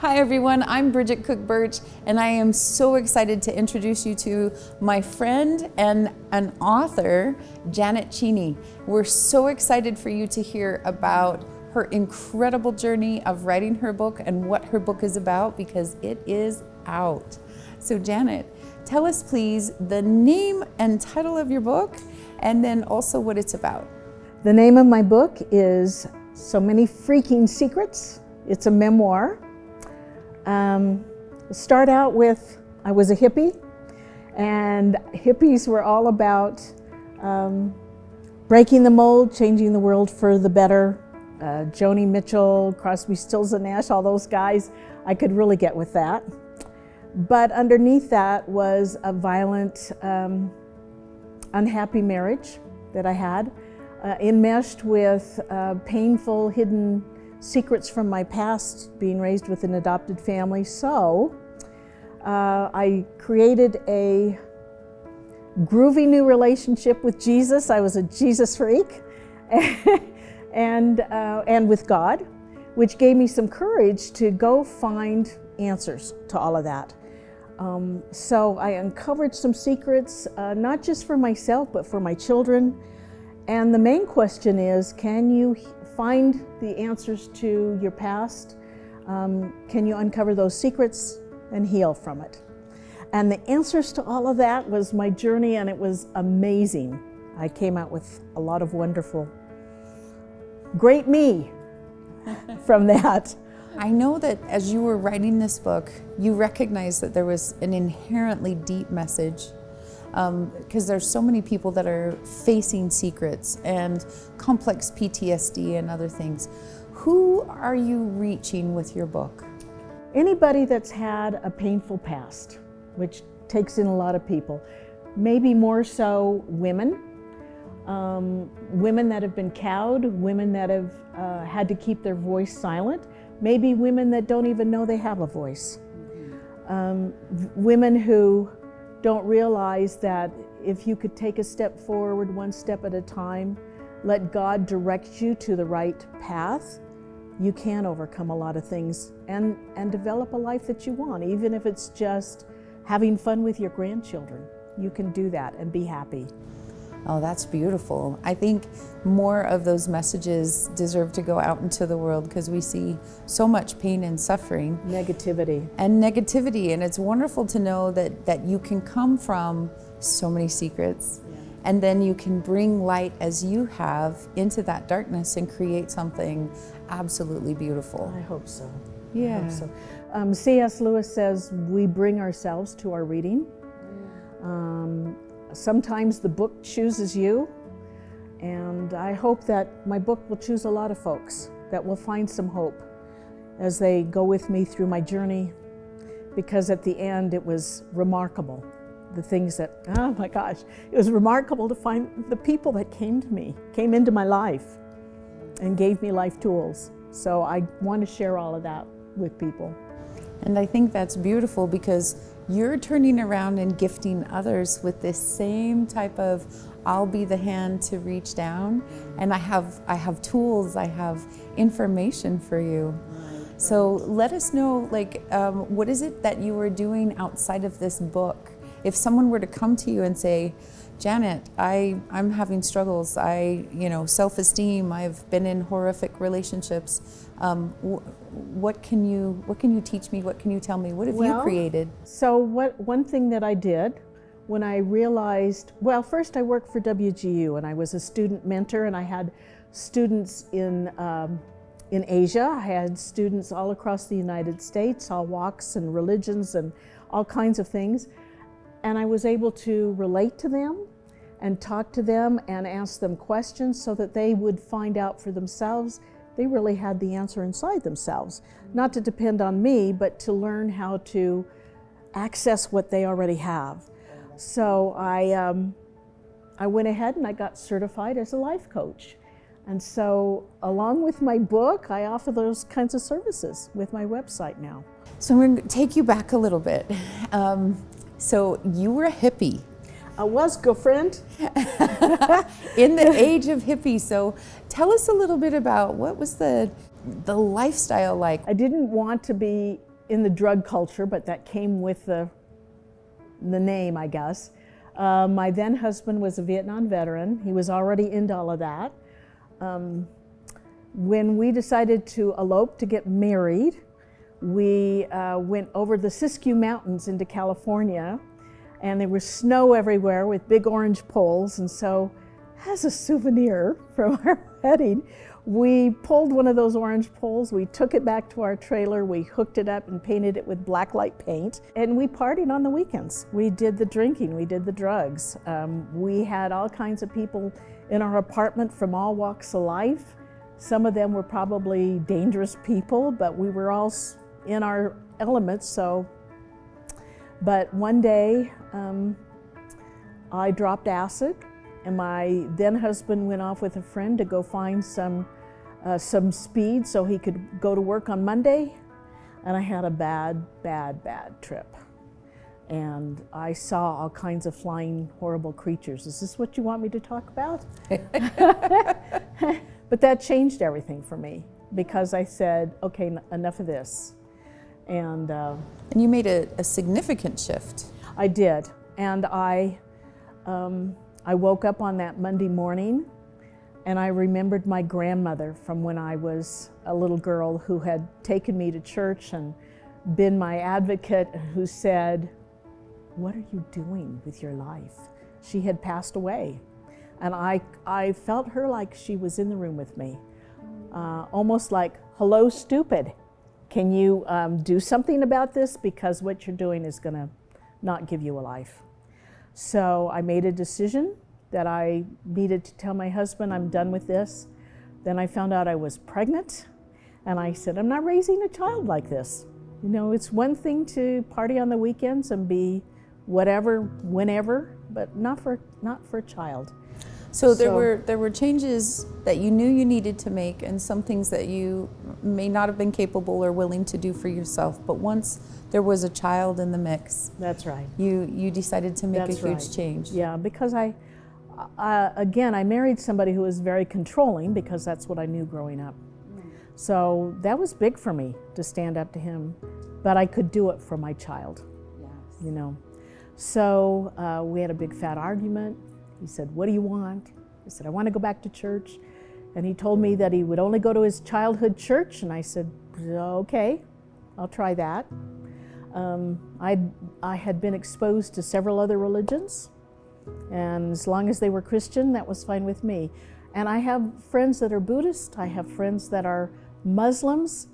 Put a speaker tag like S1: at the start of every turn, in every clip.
S1: Hi everyone, I'm Bridget Cook-Burch, and I am so excited to introduce you to my friend and an author, Janet Cheney. We're so excited for you to hear about her incredible journey of writing her book and what her book is about, because it is out. So Janet, tell us please the name and title of your book, and then also what it's about.
S2: The name of my book is So Many Freakin Secrets. It's a memoir. Start out with, I was a hippie, and hippies were all about breaking the mold, changing the world for the better. Joni Mitchell, Crosby, Stills and Nash, all those guys, I could really get with that. But underneath that was a violent, unhappy marriage that I had, enmeshed with painful, hidden secrets from my past, being raised with an adopted family. So I created a groovy new relationship with Jesus. I was a Jesus freak, and with God, which gave me some courage to go find answers to all of that. So I uncovered some secrets, not just for myself, but for my children. And the main question is, can you find the answers to your past? Can you uncover those secrets and heal from it? And the answers to all of that was my journey, and it was amazing. I came out with a lot of wonderful, great me from that.
S1: I know that as you were writing this book, you recognized that there was an inherently deep message, because there's so many people that are facing secrets and complex PTSD and other things. Who are you reaching with your book?
S2: Anybody that's had a painful past, which takes in a lot of people. Maybe more so women. Women that have been cowed, women that have had to keep their voice silent, maybe women that don't even know they have a voice. Women who don't realize that if you could take a step forward, one step at a time, let God direct you to the right path, you can overcome a lot of things and develop a life that you want, even if it's just having fun with your grandchildren. You can do that and be happy.
S1: Oh, that's beautiful. I think more of those messages deserve to go out into the world, because we see so much pain and suffering.
S2: Negativity.
S1: And it's wonderful to know that you can come from so many secrets, and then you can bring light as you have into that darkness and create something absolutely beautiful.
S2: I hope so.
S1: Yeah.
S2: I hope so. C.S. Lewis says we bring ourselves to our reading. Sometimes the book chooses you, and I hope that my book will choose a lot of folks that will find some hope as they go with me through my journey, because at the end it was remarkable. The things that, oh my gosh, it was remarkable to find the people that came into my life and gave me life tools. So I want to share all of that with people.
S1: And I think that's beautiful, because you're turning around and gifting others with this same type of, I'll be the hand to reach down, and I have tools, I have information for you. So let us know, what is it that you are doing outside of this book? If someone were to come to you and say, Janet, I'm having struggles, self-esteem, I've been in horrific relationships, what can you teach me? What can you tell me? What have you created?
S2: So one thing that I did when I realized, first I worked for WGU, and I was a student mentor, and I had students in Asia. I had students all across the United States, all walks and religions and all kinds of things. And I was able to relate to them and talk to them and ask them questions so that they would find out for themselves they really had the answer inside themselves. Not to depend on me, but to learn how to access what they already have. So I went ahead and I got certified as a life coach. And so along with my book, I offer those kinds of services with my website now.
S1: So I'm going to take you back a little bit. So you were a hippie.
S2: I was, girlfriend.
S1: In the age of hippies. So tell us a little bit about what was the lifestyle like?
S2: I didn't want to be in the drug culture, but that came with the name, I guess. My then husband was a Vietnam veteran. He was already into all of that. When we decided to elope to get married, we went over the Siskiyou Mountains into California, and there was snow everywhere with big orange poles, and so as a souvenir from our wedding, we pulled one of those orange poles, we took it back to our trailer, we hooked it up and painted it with blacklight paint, and we partied on the weekends. We did the drinking, we did the drugs. We had all kinds of people in our apartment from all walks of life. Some of them were probably dangerous people, but we were all in our elements. But one day I dropped acid, and my then husband went off with a friend to go find some speed so he could go to work on Monday, and I had a bad trip. And I saw all kinds of flying, horrible creatures. Is this what you want me to talk about? But that changed everything for me, because I said, okay, enough of this. And
S1: you made a significant shift.
S2: I did. And I woke up on that Monday morning, and I remembered my grandmother from when I was a little girl, who had taken me to church and been my advocate, who said, "What are you doing with your life?" She had passed away. And I felt her like she was in the room with me, almost like, "Hello, stupid. Can you do something about this? Because what you're doing is gonna not give you a life." So I made a decision that I needed to tell my husband, I'm done with this. Then I found out I was pregnant, and I said, I'm not raising a child like this. You know, it's one thing to party on the weekends and be whatever, whenever, but not for a child.
S1: So there were changes that you knew you needed to make, and some things that you may not have been capable or willing to do for yourself. But once there was a child in the mix,
S2: that's right.
S1: You decided to make
S2: that's
S1: a huge
S2: right.
S1: change.
S2: Yeah, because I married somebody who was very controlling, because that's what I knew growing up. So that was big for me to stand up to him, but I could do it for my child. Yes. You know. So we had a big fat argument. He said, "What do you want?" I said, "I want to go back to church." And he told me that he would only go to his childhood church, and I said, "Okay, I'll try that." I had been exposed to several other religions, and as long as they were Christian, that was fine with me. And I have friends that are Buddhist, I have friends that are Muslims,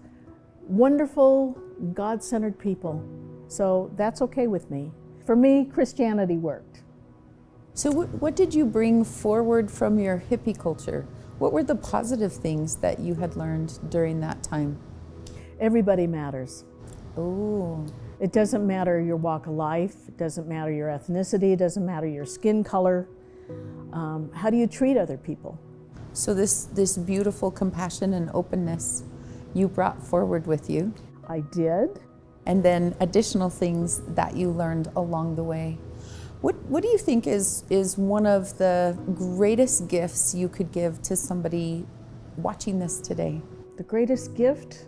S2: wonderful, God-centered people. So that's okay with me. For me, Christianity worked.
S1: So what did you bring forward from your hippie culture? What were the positive things that you had learned during that time?
S2: Everybody matters.
S1: Oh.
S2: It doesn't matter your walk of life, it doesn't matter your ethnicity, it doesn't matter your skin color. How do you treat other people?
S1: So this beautiful compassion and openness you brought forward with you.
S2: I did.
S1: And then additional things that you learned along the way. What do you think is one of the greatest gifts you could give to somebody watching this today?
S2: The greatest gift?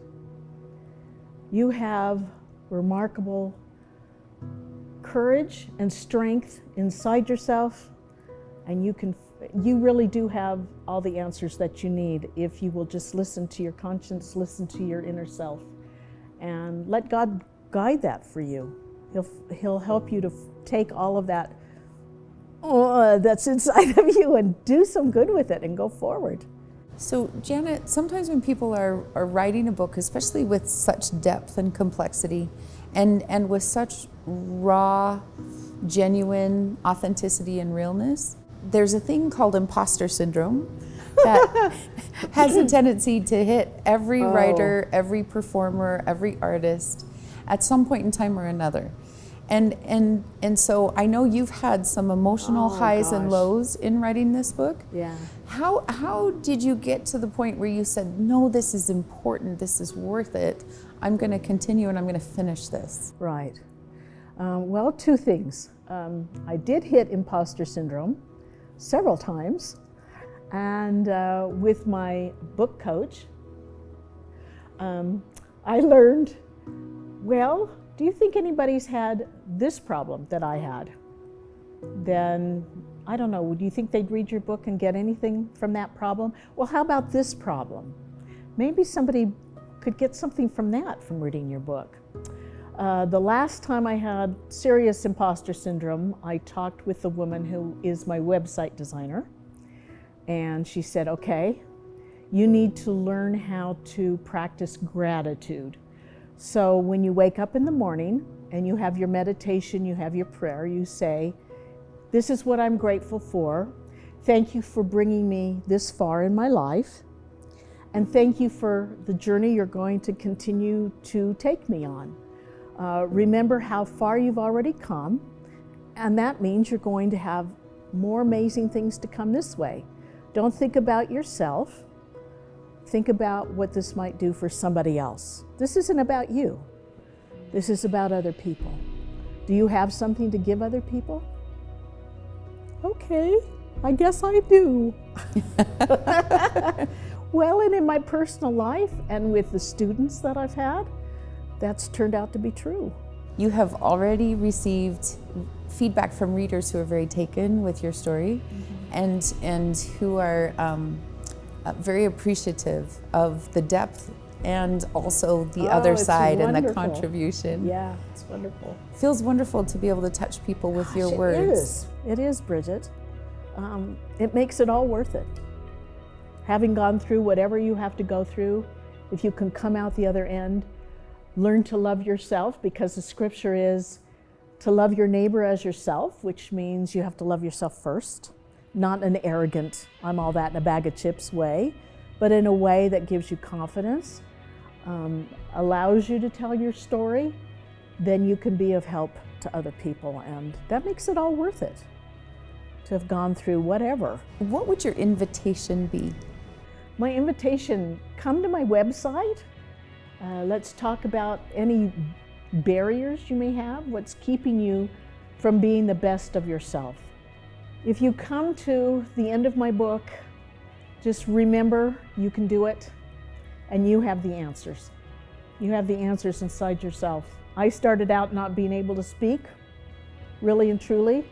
S2: You have remarkable courage and strength inside yourself, and you really do have all the answers that you need if you will just listen to your conscience, listen to your inner self, and let God guide that for you. He'll help you to take all of that that's inside of you and do some good with it and go forward.
S1: So Janet, sometimes when people are writing a book, especially with such depth and complexity and with such raw, genuine authenticity and realness, there's a thing called imposter syndrome that has a tendency to hit every writer, every performer, every artist at some point in time or another. And so I know you've had some emotional highs and lows in writing this book.
S2: Yeah.
S1: How did you get to the point where you said, no, this is important, this is worth it, I'm going to continue and I'm going to finish this?
S2: Right. Well, two things. I did hit imposter syndrome several times, and with my book coach, I learned well, do you think anybody's had this problem that I had? Then, I don't know, do you think they'd read your book and get anything from that problem? Well, how about this problem? Maybe somebody could get something from that from reading your book. The last time I had serious imposter syndrome, I talked with the woman who is my website designer, and she said, okay, you need to learn how to practice gratitude. So when you wake up in the morning and you have your meditation, you have your prayer, you say, this is what I'm grateful for. Thank you for bringing me this far in my life. And thank you for the journey you're going to continue to take me on. Remember how far you've already come, and that means you're going to have more amazing things to come this way. Don't think about yourself. Think about what this might do for somebody else. This isn't about you. This is about other people. Do you have something to give other people? Okay, I guess I do. Well, and in my personal life and with the students that I've had, that's turned out to be true.
S1: You have already received feedback from readers who are very taken with your story, and who are very appreciative of the depth and also the other side and the contribution.
S2: Yeah, it's wonderful.
S1: Feels wonderful to be able to touch people with your words.
S2: It is, Bridget. It makes it all worth it. Having gone through whatever you have to go through, if you can come out the other end, learn to love yourself, because the scripture is to love your neighbor as yourself, which means you have to love yourself first. Not an arrogant, I'm all that in a bag of chips way, but in a way that gives you confidence, allows you to tell your story, then you can be of help to other people, and that makes it all worth it to have gone through whatever.
S1: What would your invitation be?
S2: My invitation, come to my website. Let's talk about any barriers you may have, what's keeping you from being the best of yourself. If you come to the end of my book, just remember you can do it, and you have the answers. You have the answers inside yourself. I started out not being able to speak, really and truly,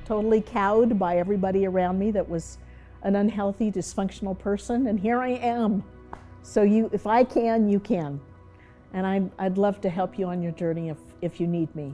S2: totally cowed by everybody around me that was an unhealthy, dysfunctional person, and here I am. So if I can, you can. And I'd love to help you on your journey if you need me.